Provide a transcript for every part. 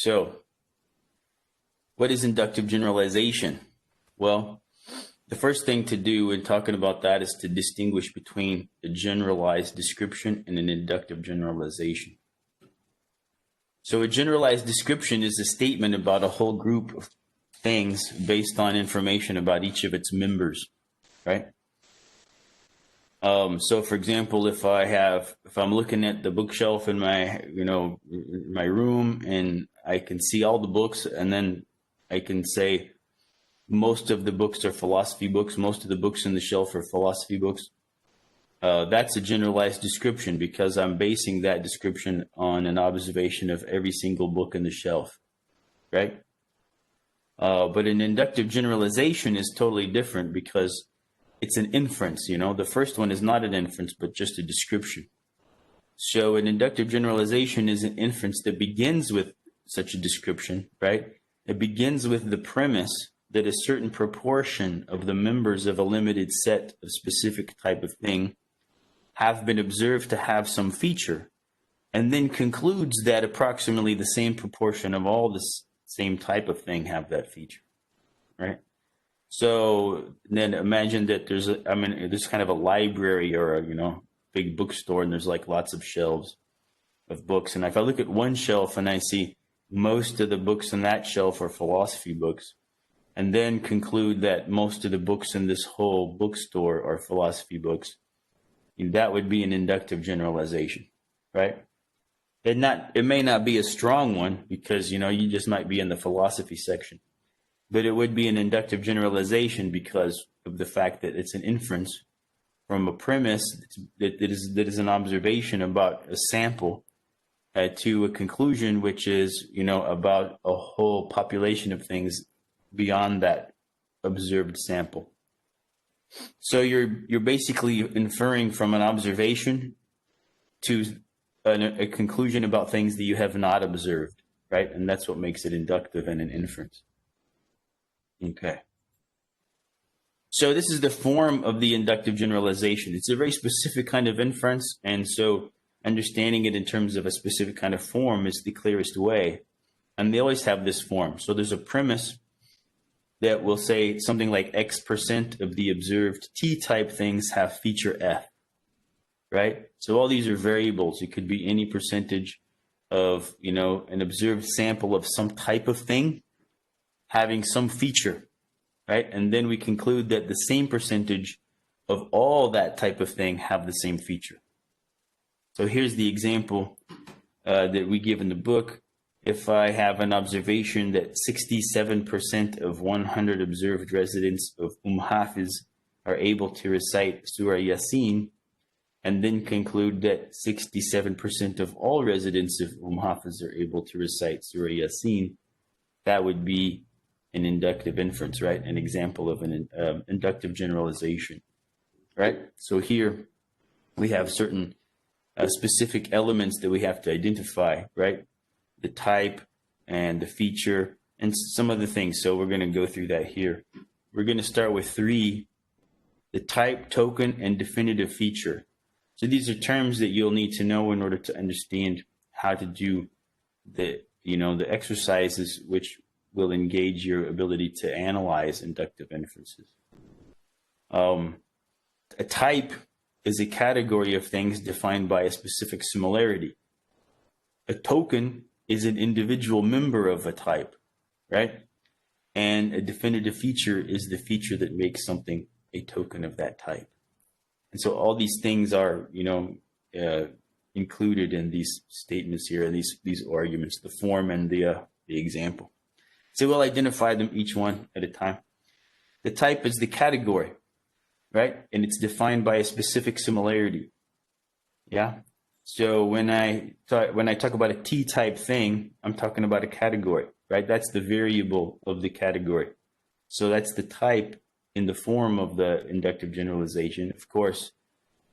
So, what is inductive generalization? Well, the first thing to do in talking about that is to distinguish between a generalized description and an inductive generalization. So a generalized description is a statement about a whole group of things based on information about each of its members, right? So for example, if I'm looking at the bookshelf in my, my room, and I can see all the books, and then I can say most of the books are philosophy books, most of the books in the shelf are philosophy books. That's a generalized description because I'm basing that description on an observation of every single book in the shelf, right? But an inductive generalization is totally different because it's an inference, The first one is not an inference, but just a description. So an inductive generalization is an inference that begins with such a description, right? It begins with the premise that a certain proportion of the members of a limited set of specific type of thing have been observed to have some feature, and then concludes that approximately the same proportion of all this same type of thing have that feature, right? So then imagine that there's kind of a library or a, big bookstore, and there's like lots of shelves of books. And if I look at one shelf and I see most of the books in that shelf are philosophy books, and then conclude that most of the books in this whole bookstore are philosophy books, that would be an inductive generalization, right? It may not be a strong one because, you just might be in the philosophy section, but it would be an inductive generalization because of the fact that it's an inference from a premise that is an observation about a sample to a conclusion, which is, about a whole population of things beyond that observed sample. So you're basically inferring from an observation to a conclusion about things that you have not observed, right? And that's what makes it inductive and an inference. Okay. So this is the form of the inductive generalization. It's a very specific kind of inference, and so understanding it in terms of a specific kind of form is the clearest way. And they always have this form. So there's a premise that will say something like X% of the observed T-type things have feature F, right? So all these are variables. It could be any percentage of, an observed sample of some type of thing having some feature, right? And then we conclude that the same percentage of all that type of thing have the same feature. So here's the example that we give in the book. If I have an observation that 67% of 100 observed residents of Hafiz are able to recite Surah Yasin, and then conclude that 67% of all residents of Hafiz are able to recite Surah Yasin, that would be an inductive inference, right? An example of an inductive generalization, right? So here we have certain specific elements that we have to identify, right? The type and the feature and some other things. So we're going to go through that here. We're going to start with 3, the type, token, and definitive feature. So these are terms that you'll need to know in order to understand how to do the exercises which will engage your ability to analyze inductive inferences. A type is a category of things defined by a specific similarity. A token is an individual member of a type, right? And a definitive feature is the feature that makes something a token of that type. And so all these things are, included in these statements here, and these arguments, the form and the example. So we'll identify them each one at a time. The type is the category, right? And it's defined by a specific similarity. Yeah. So when I talk about a T-type thing, I'm talking about a category, right? That's the variable of the category. So that's the type in the form of the inductive generalization. Of course,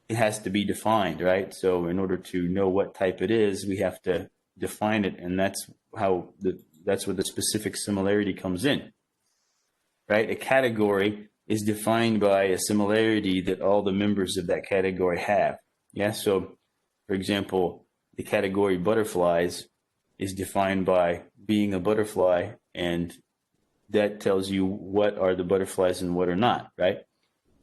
it has to be defined, right? So in order to know what type it is, we have to define it, and that's where the specific similarity comes in, right? A category is defined by a similarity that all the members of that category have. Yeah. So, for example, the category butterflies is defined by being a butterfly, and that tells you what are the butterflies and what are not, right?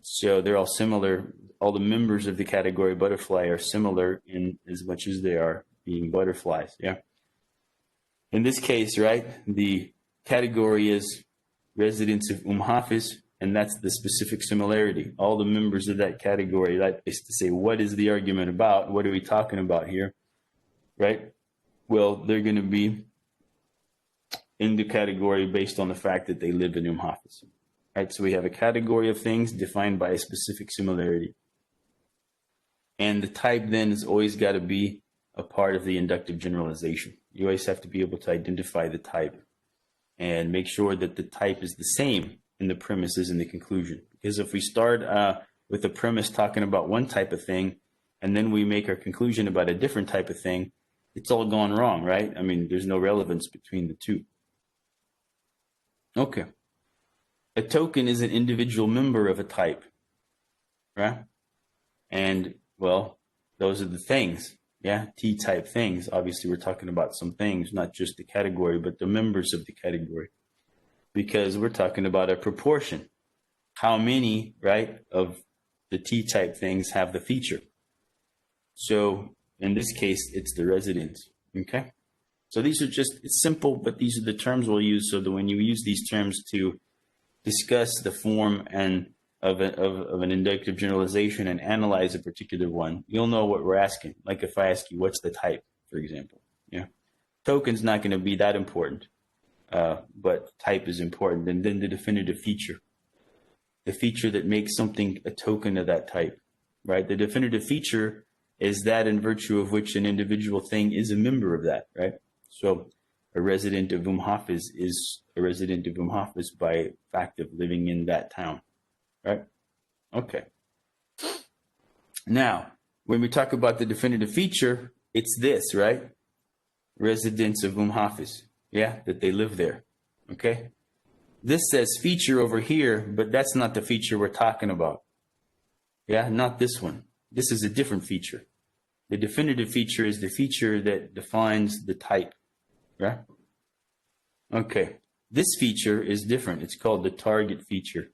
So they're all similar. All the members of the category butterfly are similar in as much as they are being butterflies, yeah? In this case, right, the category is residents of Hafiz, and that's the specific similarity. All the members of that category, that is to say, what is the argument about? What are we talking about here, right? Well, they're going to be in the category based on the fact that they live in Hafiz, right? So we have a category of things defined by a specific similarity. And the type then has always got to be a part of the inductive generalization. You always have to be able to identify the type and make sure that the type is the same in the premises and the conclusion. Because if we start with a premise talking about one type of thing, and then we make our conclusion about a different type of thing, it's all gone wrong, right? I mean, there's no relevance between the two. Okay. A token is an individual member of a type, right? And, well, those are the things, yeah? T-type things. Obviously, we're talking about some things, not just the category, but the members of the category. Because we're talking about a proportion. How many, right, of the T-type things have the feature? So in this case, it's the residents, okay? So these are just, it's simple, but these are the terms we'll use so that when you use these terms to discuss the form and of an inductive generalization and analyze a particular one, you'll know what we're asking. Like if I ask you, what's the type, for example, yeah? Token's not going to be that important. But type is important. And then the definitive feature, the feature that makes something a token of that type, right? The definitive feature is that in virtue of which an individual thing is a member of that, right? So a resident of Hafiz is a resident of Hafiz by fact of living in that town, right? Okay. Now, when we talk about the definitive feature, it's this, right? Residents of Hafiz. Yeah, that they live there, okay? This says feature over here, but that's not the feature we're talking about. Yeah, not this one. This is a different feature. The definitive feature is the feature that defines the type, right? Okay, this feature is different. It's called the target feature.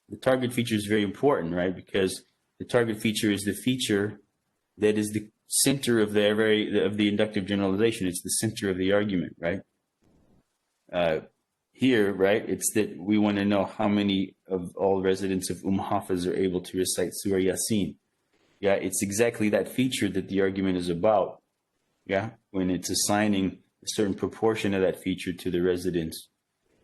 The target feature is very important, right? Because the target feature is the feature that is the center of the inductive generalization. It's the center of the argument, right? Here, right, it's that we want to know how many of all residents of Hafiz are able to recite Surah Yasin. Yeah, it's exactly that feature that the argument is about. Yeah, when it's assigning a certain proportion of that feature to the residents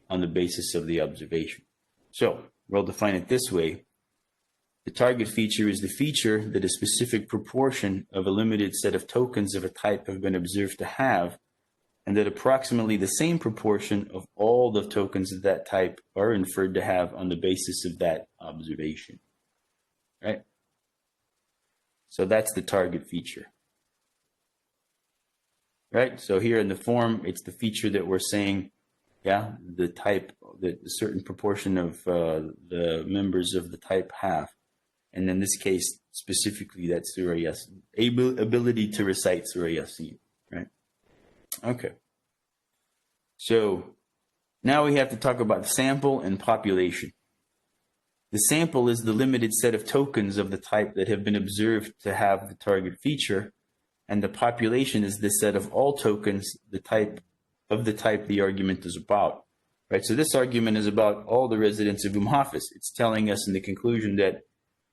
on the basis of the observation. So we'll define it this way. The target feature is the feature that a specific proportion of a limited set of tokens of a type have been observed to have, and that approximately the same proportion of all the tokens of that type are inferred to have on the basis of that observation, right? So that's the target feature, right? So here in the form, it's the feature that we're saying, yeah, the type, that a certain proportion of the members of the type have. And in this case, specifically, that's Surah Yasin, ability to recite Surah Yasin, right? Okay. So now we have to talk about sample and population. The sample is the limited set of tokens of the type that have been observed to have the target feature, and the population is the set of all tokens the type the argument is about, right? So this argument is about all the residents of Hafiz. It's telling us in the conclusion that,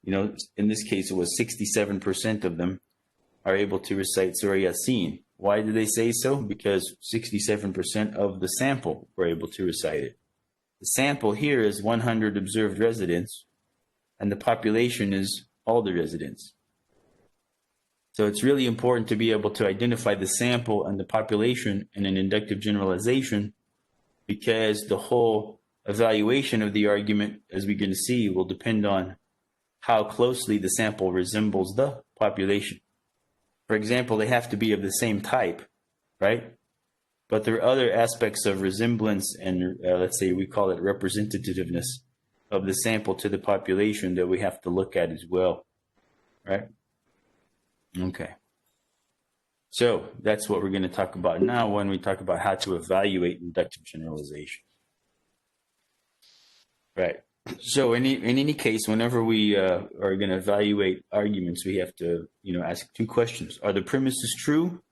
you know, in this case, it was 67% of them are able to recite Surah Yasin. Why do they say so? Because 67% of the sample were able to recite it. The sample here is 100 observed residents, and the population is all the residents. So it's really important to be able to identify the sample and the population in an inductive generalization, because the whole evaluation of the argument, as we're going to see, will depend on how closely the sample resembles the population. For example, they have to be of the same type, right? But there are other aspects of resemblance and, let's say, we call it representativeness of the sample to the population that we have to look at as well, right? Okay. So that's what we're going to talk about now when we talk about how to evaluate inductive generalization. Right. So in any case, whenever we are going to evaluate arguments, we have to, ask two questions. Are the premises true?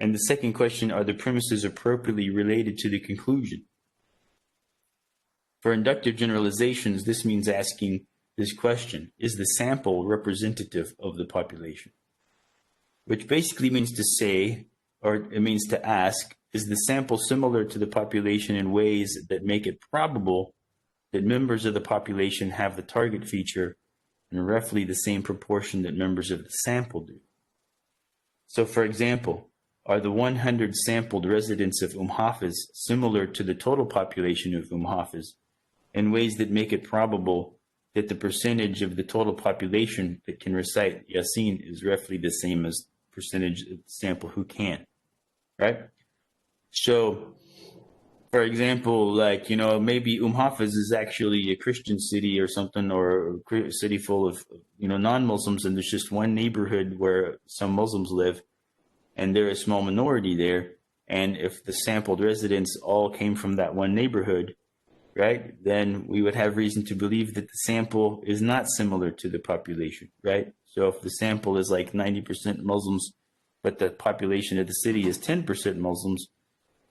And the second question, are the premises appropriately related to the conclusion? For inductive generalizations, this means asking this question: is the sample representative of the population? Which basically means to say, or it means to ask, is the sample similar to the population in ways that make it probable that members of the population have the target feature in roughly the same proportion that members of the sample do? So, for example, are the 100 sampled residents of Hafiz similar to the total population of Hafiz in ways that make it probable that the percentage of the total population that can recite Yasin is roughly the same as percentage of the sample who can, right? So, for example, like, maybe Hafiz is actually a Christian city or something, or a city full of, non-Muslims, and there's just one neighborhood where some Muslims live, and they're a small minority there. And if the sampled residents all came from that one neighborhood, right, then we would have reason to believe that the sample is not similar to the population, right? So if the sample is like 90% Muslims, but the population of the city is 10% Muslims,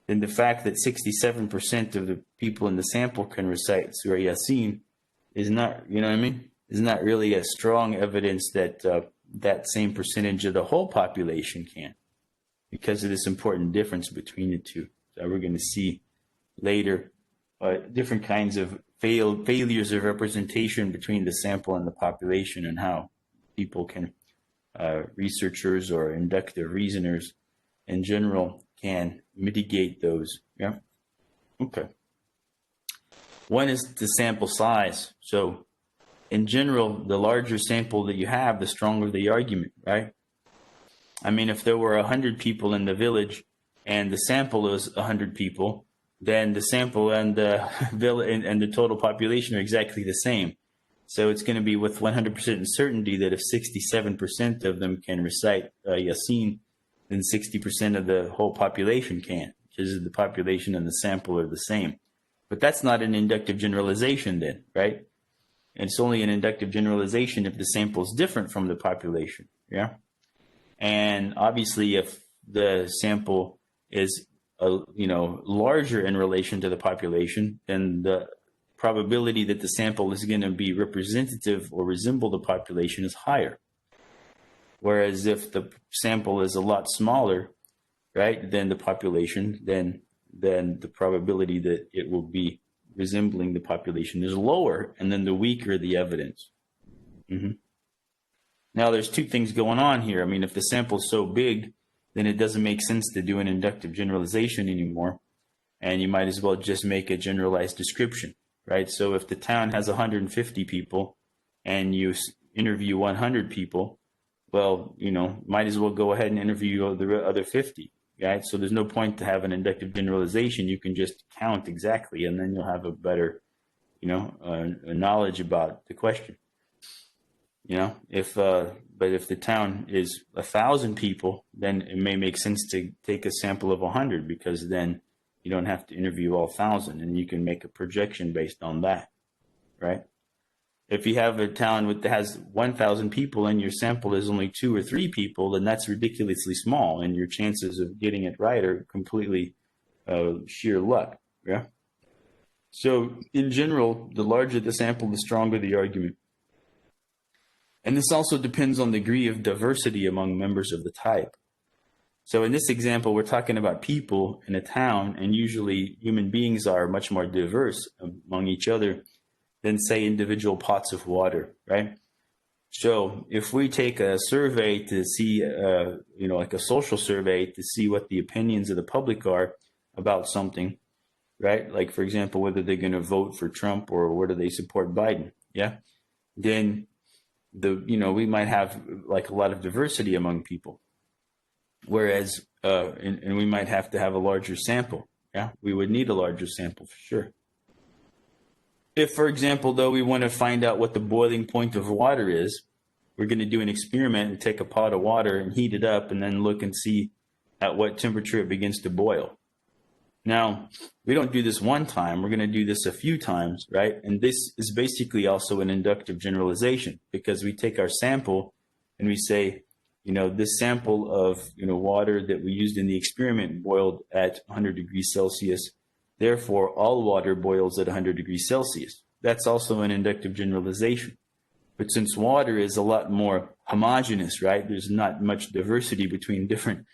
then the fact that 67% of the people in the sample can recite Surah Yasin is not, is not really a strong evidence that that same percentage of the whole population can, because of this important difference between the two. So we're going to see later different kinds of failures of representation between the sample and the population, and how people can, researchers or inductive reasoners in general, can mitigate those. Yeah. Okay. One is the sample size. So in general, the larger sample that you have, the stronger the argument, right? I mean, if there were 100 people in the village and the sample is 100 people, then the sample and the and the total population are exactly the same. So it's going to be with 100% certainty that if 67% of them can recite Yasin, then 60% of the whole population can, because the population and the sample are the same. But that's not an inductive generalization then, right? And it's only an inductive generalization if the sample is different from the population, yeah? And obviously, if the sample is larger in relation to the population, then the probability that the sample is going to be representative or resemble the population is higher. Whereas if the sample is a lot smaller, right, than the population, then the probability that it will be resembling the population is lower, and then the weaker the evidence. Now, there's two things going on here. I mean, if the sample is so big, then it doesn't make sense to do an inductive generalization anymore, and you might as well just make a generalized description, right? So if the town has 150 people and you interview 100 people, well, might as well go ahead and interview the other 50, right? So there's no point to have an inductive generalization. You can just count exactly, and then you'll have a better, knowledge about the question. But if the town is 1,000 people, then it may make sense to take a sample of 100, because then you don't have to interview all 1,000, and you can make a projection based on that, right? If you have a town that has 1,000 people and your sample is only 2 or 3 people, then that's ridiculously small, and your chances of getting it right are completely sheer luck. Yeah. So in general, the larger the sample, the stronger the argument. And this also depends on the degree of diversity among members of the type. So in this example, we're talking about people in a town, and usually human beings are much more diverse among each other than, say, individual pots of water, right? So if we take a survey to see, like a social survey to see what the opinions of the public are about something, right? Like, for example, whether they're going to vote for Trump or whether they support Biden, yeah? Then we might have like a lot of diversity among people, whereas and we might have to have a larger sample. Yeah, we would need a larger sample for sure. If, for example, though, we want to find out what the boiling point of water is, we're going to do an experiment and take a pot of water and heat it up and then look and see at what temperature it begins to boil. Now, we don't do this one time. We're going to do this a few times, right? And this is basically also an inductive generalization, because we take our sample and we say, this sample of, water that we used in the experiment boiled at 100 degrees Celsius. Therefore, all water boils at 100 degrees Celsius. That's also an inductive generalization. But since water is a lot more homogeneous, right? There's not much diversity between different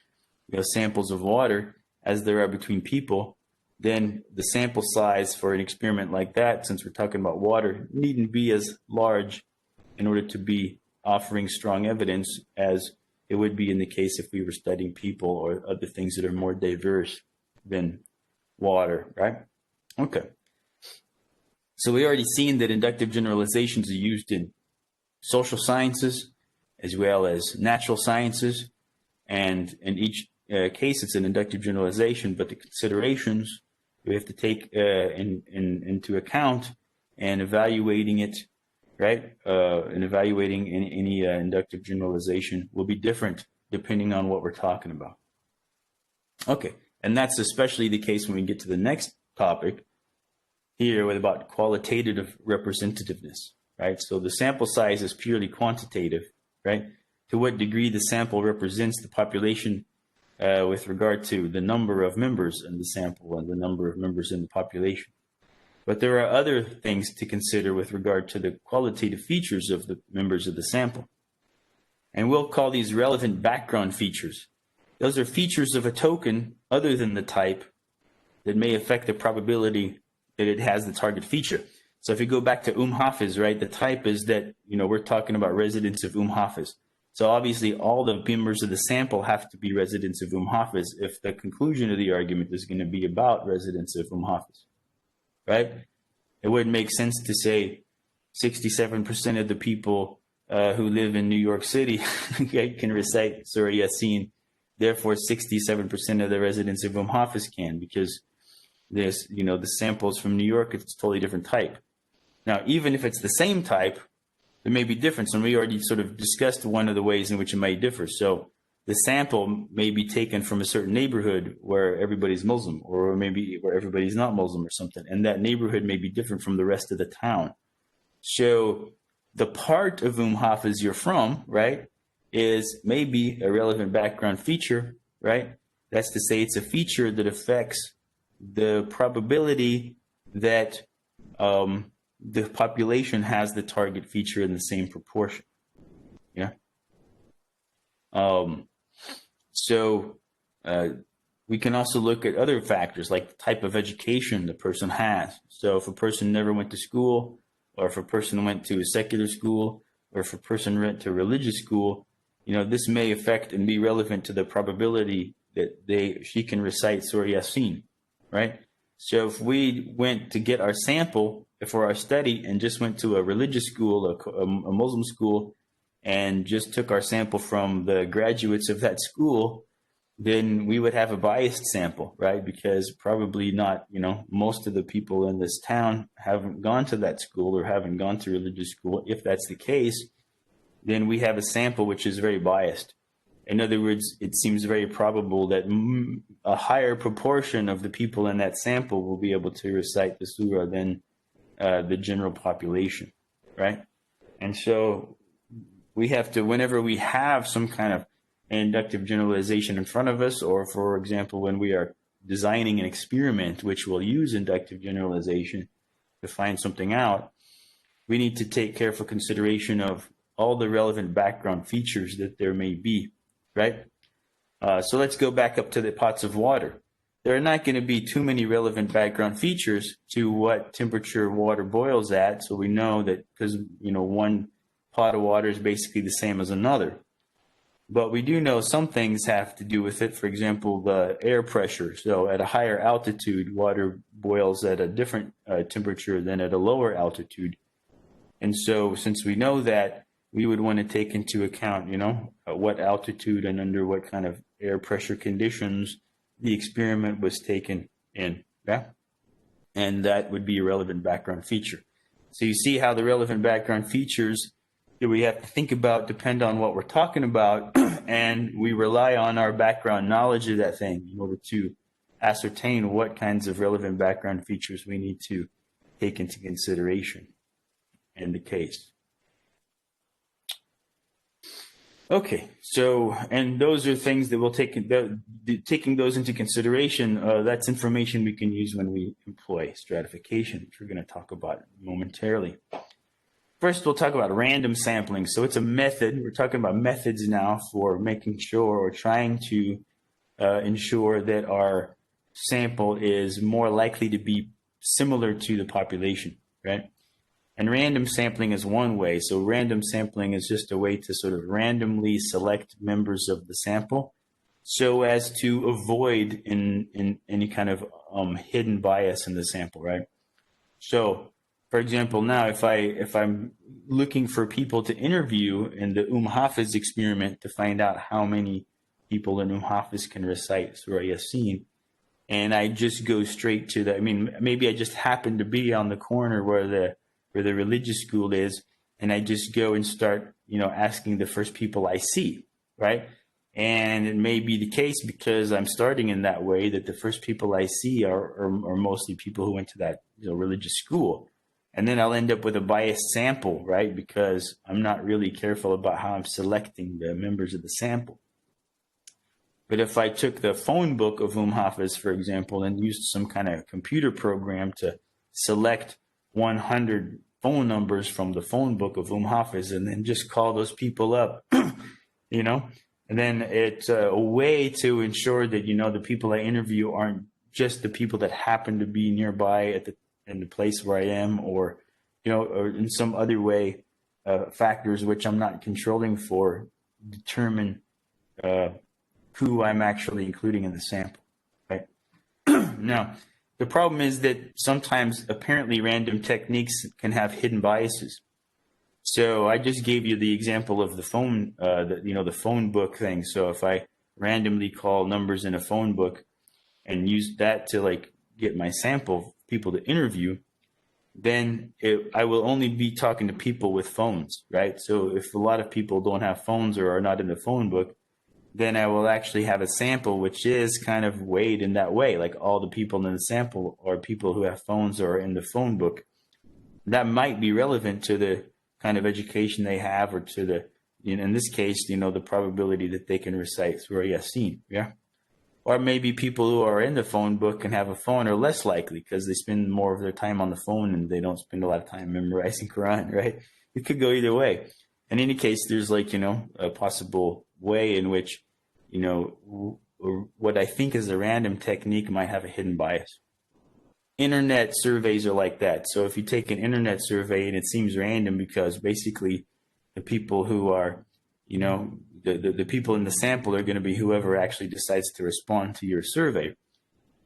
samples of water as there are between people, then the sample size for an experiment like that, since we're talking about water, needn't be as large in order to be offering strong evidence as it would be in the case if we were studying people or other things that are more diverse than water, right? Okay. So we already seen that inductive generalizations are used in social sciences as well as natural sciences, and in each case it's an inductive generalization, but the considerations we have to take into account and evaluating it, right? And evaluating any inductive generalization will be different depending on what we're talking about. Okay, and that's especially the case when we get to the next topic here with about qualitative representativeness, right? So the sample size is purely quantitative, right? To what degree the sample represents the population with regard to the number of members in the sample and the number of members in the population. But there are other things to consider with regard to the qualitative features of the members of the sample. And we'll call these relevant background features. Those are features of a token other than the type that may affect the probability that it has the target feature. So if you go back to Hafiz, right, the type is that, we're talking about residents of Hafiz. So obviously all the members of the sample have to be residents of Hafiz if the conclusion of the argument is going to be about residents of Hafiz, right? It wouldn't make sense to say 67% of the people who live in New York City can recite Surah Yasin. Therefore, 67% of the residents of Hafiz can, because this, the samples from New York, it's a totally different type. Now, even if it's the same type, there may be difference, and we already sort of discussed one of the ways in which it might differ. So the sample may be taken from a certain neighborhood where everybody's Muslim, or maybe where everybody's not Muslim or something, and that neighborhood may be different from the rest of the town. So the part of Hafiz you're from, right, is maybe a relevant background feature, right? That's to say it's a feature that affects the probability that the population has the target feature in the same proportion. Yeah. So we can also look at other factors like the type of education the person has. So if a person never went to school, or if a person went to a secular school, or if a person went to a religious school, this may affect and be relevant to the probability that she can recite Surah Yasin, right? So if we went to get our sample for our study and just went to a religious school, a Muslim school, and just took our sample from the graduates of that school, then we would have a biased sample, right? Because probably not, most of the people in this town haven't gone to that school or haven't gone to religious school. If that's the case, then we have a sample which is very biased. In other words, it seems very probable that a higher proportion of the people in that sample will be able to recite the surah than the general population, right? And so we have to, whenever we have some kind of inductive generalization in front of us, or for example, when we are designing an experiment which will use inductive generalization to find something out, we need to take careful consideration of all the relevant background features that there may be, right? So let's go back up to the pots of water. There are not going to be too many relevant background features to what temperature water boils at. So we know that because, one pot of water is basically the same as another. But we do know some things have to do with it. For example, the air pressure. So at a higher altitude, water boils at a different temperature than at a lower altitude. And so since we know that, we would want to take into account, what altitude and under what kind of air pressure conditions the experiment was taken in, yeah? And that would be a relevant background feature. So you see how the relevant background features that we have to think about depend on what we're talking about, and we rely on our background knowledge of that thing in order to ascertain what kinds of relevant background features we need to take into consideration in the case. Okay, so, and those are things that we'll take, taking those into consideration, that's information we can use when we employ stratification, which we're going to talk about momentarily. First, we'll talk about random sampling. So it's a method. We're talking about methods now for making sure or trying to ensure that our sample is more likely to be similar to the population, right? And random sampling is one way. So random sampling is just a way to sort of randomly select members of the sample so as to avoid in any kind of hidden bias in the sample, right? So, for example, now if I'm looking for people to interview in the Hafiz experiment to find out how many people in Hafiz can recite Surah Yasin, and I just go straight to the, I mean, maybe I just happen to be on the corner where the religious school is, and I just go and start, asking the first people I see, right? And it may be the case because I'm starting in that way that the first people I see are mostly people who went to that religious school. And then I'll end up with a biased sample, right? Because I'm not really careful about how I'm selecting the members of the sample. But if I took the phone book of Hafiz, for example, and used some kind of computer program to select 100 phone numbers from the phone book of Hafiz and then just call those people up, and then it's a way to ensure that, the people I interview aren't just the people that happen to be nearby in the place where I am, or, or in some other way, factors which I'm not controlling for determine who I'm actually including in the sample, right? Now, the problem is that sometimes apparently random techniques can have hidden biases. So I just gave you the example of the phone, the phone book thing. So if I randomly call numbers in a phone book and use that to get my sample of people to interview, then I will only be talking to people with phones, right? So if a lot of people don't have phones or are not in the phone book, then I will actually have a sample which is kind of weighed in that way. Like all the people in the sample are people who have phones or are in the phone book. That might be relevant to the kind of education they have, or to the, in this case, the probability that they can recite Surah Yasin, yeah? Or maybe people who are in the phone book and have a phone are less likely because they spend more of their time on the phone and they don't spend a lot of time memorizing Quran, right? It could go either way. In any case, there's a possible way in which, what I think is a random technique might have a hidden bias. Internet surveys are like that. So if you take an internet survey and it seems random because basically the people who are, the people in the sample are going to be whoever actually decides to respond to your survey,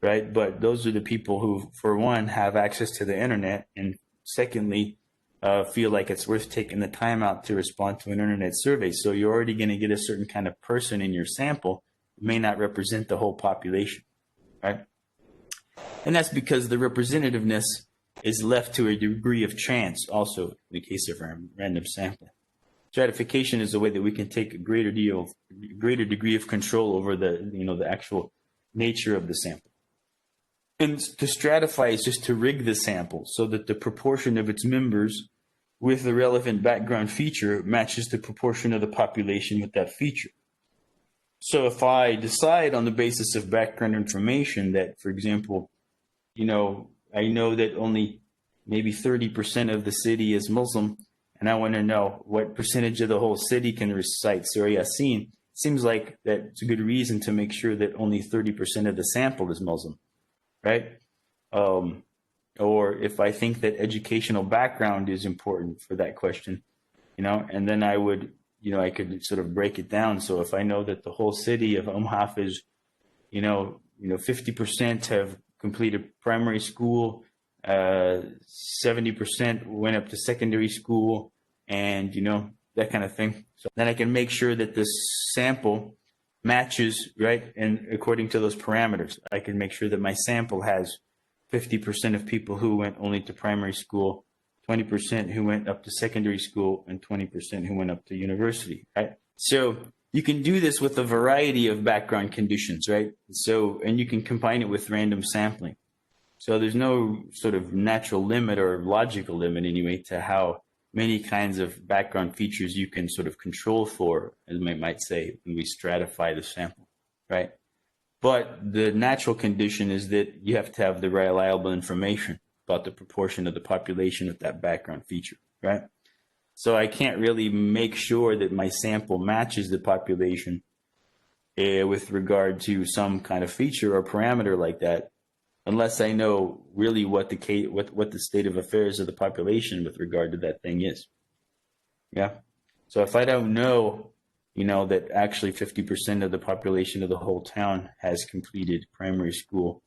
right? But those are the people who, for one, have access to the internet, and secondly, feel like it's worth taking the time out to respond to an internet survey. So you're already going to get a certain kind of person in your sample who may not represent the whole population, right? And that's because the representativeness is left to a degree of chance also in the case of random sampling. Stratification is a way that we can take a greater degree of control over the actual nature of the sample. And to stratify is just to rig the sample so that the proportion of its members with the relevant background feature matches the proportion of the population with that feature. So if I decide on the basis of background information that, for example, I know that only maybe 30% of the city is Muslim, and I want to know what percentage of the whole city can recite Surah Yasin, it seems like that's a good reason to make sure that only 30% of the sample is Muslim, right? Or if I think that educational background is important for that question, and then I would, I could sort of break it down. So if I know that the whole city of Hafiz, 50% have completed primary school, 70% went up to secondary school, and that kind of thing. So then I can make sure that this sample matches, right? And according to those parameters, I can make sure that my sample has 50% of people who went only to primary school, 20% who went up to secondary school, and 20% who went up to university, right? So you can do this with a variety of background conditions, right? So, and you can combine it with random sampling. So there's no sort of natural limit or logical limit anyway to how many kinds of background features you can sort of control for, as we might say, when we stratify the sample, right? But the natural condition is that you have to have the reliable information about the proportion of the population with that background feature, right? So I can't really make sure that my sample matches the population with regard to some kind of feature or parameter like that, unless I know really what the state of affairs of the population with regard to that thing is. Yeah. So if I don't know, that actually 50% of the population of the whole town has completed primary school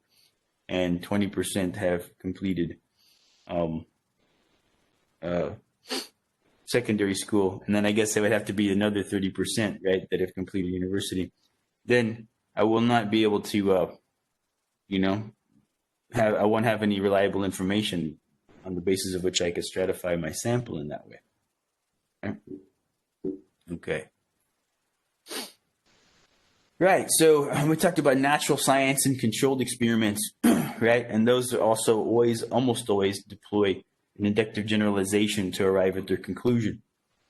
and 20% have completed secondary school, and then I guess there would have to be another 30%, right, that have completed university, then I will not be able to, I won't have any reliable information on the basis of which I could stratify my sample in that way. Right? Okay. Right, so we talked about natural science and controlled experiments, right? And those are also almost always deploy an inductive generalization to arrive at their conclusion,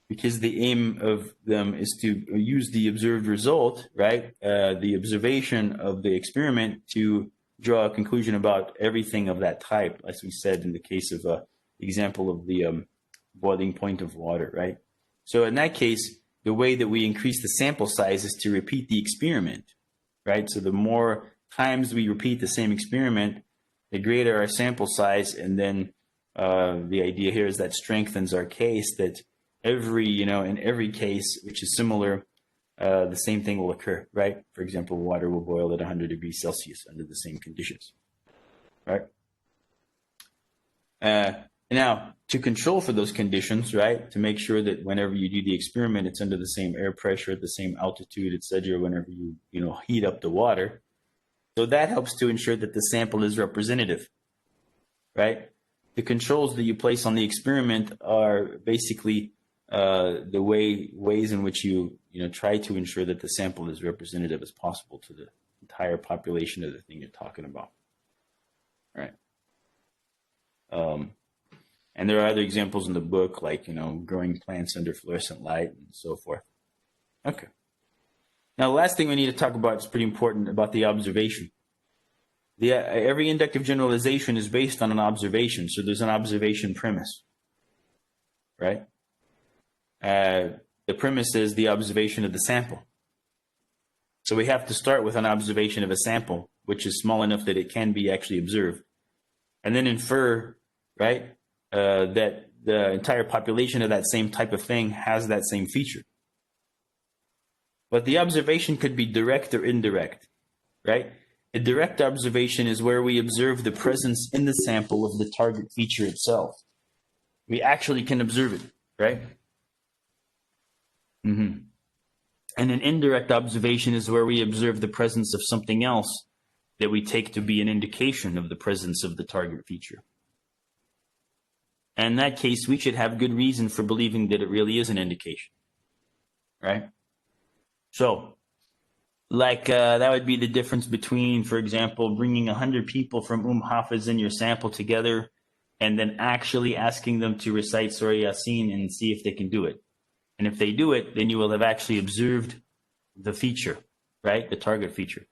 because the aim of them is to use the observed result, right? The observation of the experiment to draw a conclusion about everything of that type, as we said in the case of example of the boiling point of water, right? So in that case, the way that we increase the sample size is to repeat the experiment, right? So the more times we repeat the same experiment, the greater our sample size, and then the idea here is that strengthens our case that in every case which is similar, the same thing will occur, right? For example, water will boil at 100 degrees Celsius under the same conditions, right? Now, to control for those conditions, right, to make sure that whenever you do the experiment, it's under the same air pressure, at the same altitude, etc., whenever you heat up the water. So that helps to ensure that the sample is representative, right? The controls that you place on the experiment are basically the ways in which you try to ensure that the sample is representative as possible to the entire population of the thing you're talking about, right? And there are other examples in the book, like growing plants under fluorescent light and so forth. Okay. Now, the last thing we need to talk about is pretty important about the observation. Every inductive generalization is based on an observation, so there's an observation premise, right? The premise is the observation of the sample. So we have to start with an observation of a sample, which is small enough that it can be actually observed, and then infer, right, that the entire population of that same type of thing has that same feature. But the observation could be direct or indirect, right? A direct observation is where we observe the presence in the sample of the target feature itself. We actually can observe it, right? And an indirect observation is where we observe the presence of something else that we take to be an indication of the presence of the target feature. And in that case, we should have good reason for believing that it really is an indication, right? So, like that would be the difference between, for example, bringing 100 people from Hafiz in your sample together and then actually asking them to recite Surah Yasin and see if they can do it. And if they do it, then you will have actually observed the feature, right? The target feature.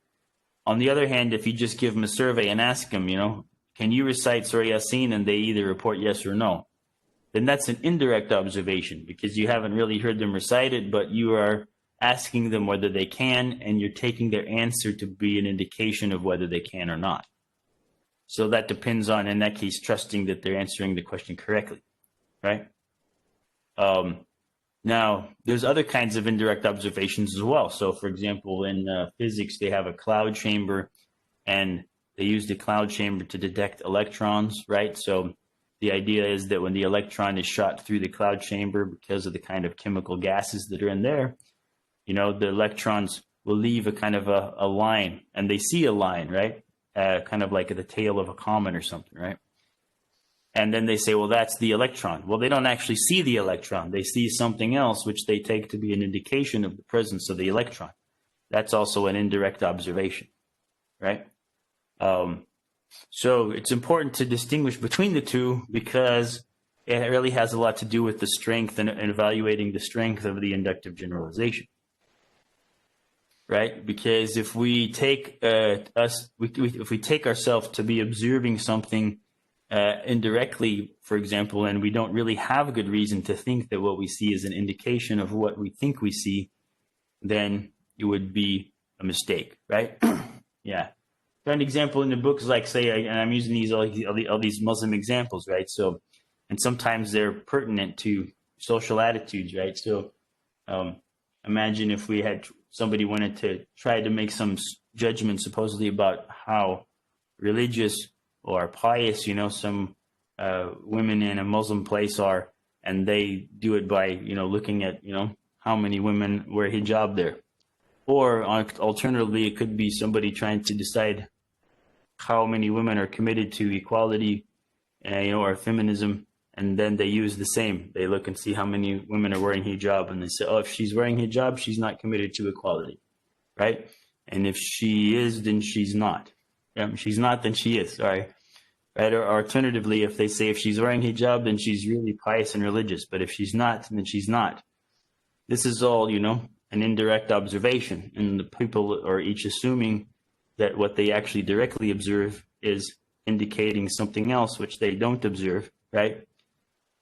On the other hand, if you just give them a survey and ask them, can you recite Surah Yasin, and they either report yes or no, then that's an indirect observation because you haven't really heard them recite it, but you are asking them whether they can, and you're taking their answer to be an indication of whether they can or not. So that depends on, in that case, trusting that they're answering the question correctly, right? Now, there's other kinds of indirect observations as well. So, for example, in physics, they have a cloud chamber, and they use the cloud chamber to detect electrons, right? So the idea is that when the electron is shot through the cloud chamber, because of the kind of chemical gases that are in there, the electrons will leave a kind of a line, and they see a line, right? Kind of like at the tail of a comet or something, right? And then they say, well, that's the electron. Well, they don't actually see the electron. They see something else, which they take to be an indication of the presence of the electron. That's also an indirect observation, right? So it's important to distinguish between the two because it really has a lot to do with the strength and evaluating the strength of the inductive generalization, right? Because if we take if we take ourselves to be observing something indirectly, for example, and we don't really have a good reason to think that what we see is an indication of what we think we see, then it would be a mistake, right? Yeah. So an example in the book is like, say, and I'm using these all these Muslim examples, right? So, and sometimes they're pertinent to social attitudes, right? So, imagine if we had somebody wanted to try to make some judgment supposedly about how religious or pious, some women in a Muslim place are, and they do it by, looking at, how many women wear hijab there. Or alternatively, it could be somebody trying to decide how many women are committed to equality, or feminism, and then they use the same. They look and see how many women are wearing hijab, and they say, oh, if she's wearing hijab, she's not committed to equality, right? And if she is, then she's not. Yeah, she's not, then she is. Sorry. Right? Or alternatively, if they say if she's wearing hijab, then she's really pious and religious. But if she's not, then she's not. This is all, an indirect observation. And the people are each assuming that what they actually directly observe is indicating something else which they don't observe, right?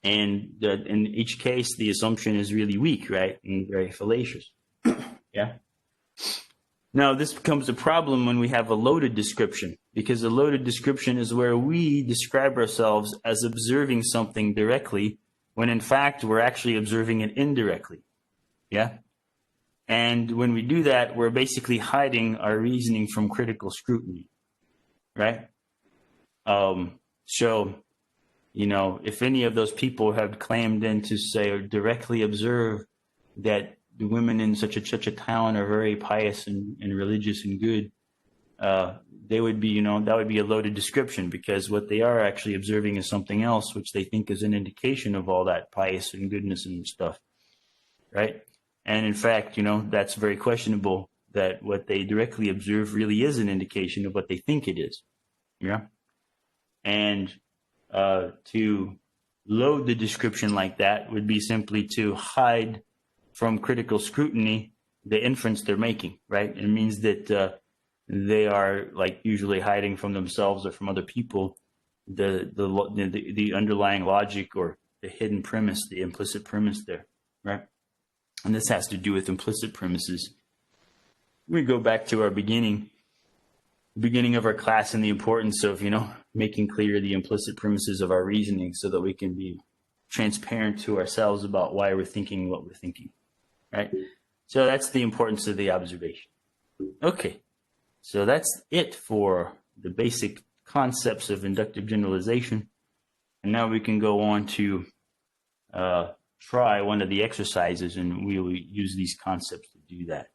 And in each case, the assumption is really weak, right? And very fallacious. Yeah. Now, this becomes a problem when we have a loaded description, because a loaded description is where we describe ourselves as observing something directly, when in fact we're actually observing it indirectly. Yeah? And when we do that, we're basically hiding our reasoning from critical scrutiny, right? So, if any of those people have claimed then to say or directly observe that the women in such a town are very pious and religious and good, they would be, that would be a loaded description, because what they are actually observing is something else, which they think is an indication of all that pious and goodness and stuff, right? And in fact, that's very questionable, that what they directly observe really is an indication of what they think it is, yeah? And to load the description like that would be simply to hide from critical scrutiny the inference they're making, right? It means that they are like usually hiding from themselves or from other people the underlying logic or the hidden premise, the implicit premise there, right? And this has to do with implicit premises. We go back to our beginning of our class and the importance of, making clear the implicit premises of our reasoning so that we can be transparent to ourselves about why we're thinking what we're thinking, right? So that's the importance of the observation. Okay, so that's it for the basic concepts of inductive generalization. And now we can go on to try one of the exercises, and we will use these concepts to do that.